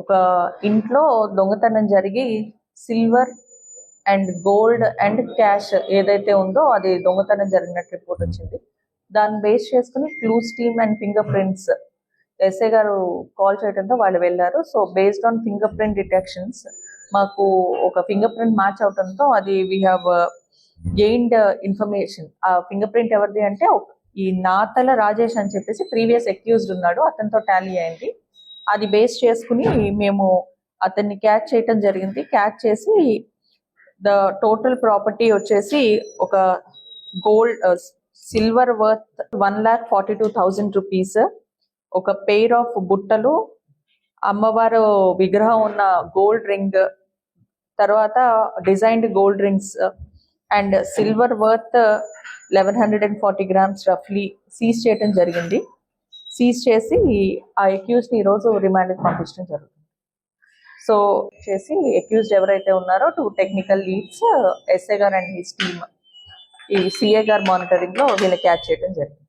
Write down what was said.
ఒక ఇంట్లో దొంగతనం జరిగి silver and gold and cash ఏదైతే ఉందో అది దొంగతనం జరిగినట్టు రిపోర్ట్ వచ్చింది. దాన్ని బేస్ చేసుకుని clues team and finger prints SI గారు కాల్ చేయడంతో వాళ్ళు వెళ్ళారు. So based on finger print detections మాకు ఒక ఫింగర్ ప్రింట్ మ్యాచ్ అవడంతో అది వీ హ్యావ్ గెయిన్డ్ ఇన్ఫర్మేషన్. ఆ ఫింగర్ ప్రింట్ ఎవరిది అంటే ఈ నాతల రాజేష్ అని చెప్పేసి ప్రీవియస్ అక్యూజ్డ్ ఉన్నాడు, అతనితో టాలీ అయింది. అది బేస్ చేసుకుని మేము అతన్ని క్యాచ్ చేయటం జరిగింది. క్యాచ్ చేసి ద టోటల్ ప్రాపర్టీ వచ్చేసి ఒక గోల్డ్ సిల్వర్ వర్త్ 1,42,000 రూపీస్, ఒక పెయిర్ ఆఫ్ బుట్టలు, అమ్మవారు విగ్రహం ఉన్న గోల్డ్ రింగ్, తర్వాత designed gold rings and silver worth 1,140 grams రఫ్లీ సీజ్ చేయడం జరిగింది. సీజ్ చేసి ఆ అక్యూజ్ని ఈరోజు రిమాండ్కి పంపించడం జరుగుతుంది. సో చేసి అక్యూజ్డ్ ఎవరైతే ఉన్నారో 2 టెక్నికల్ లీడ్స్ ఎస్ఐ గారు అండ్ హిస్ టీమ్ ఈ సిఏ గారు మానిటరింగ్ లో వీళ్ళని క్యాచ్ చేయడం జరిగింది.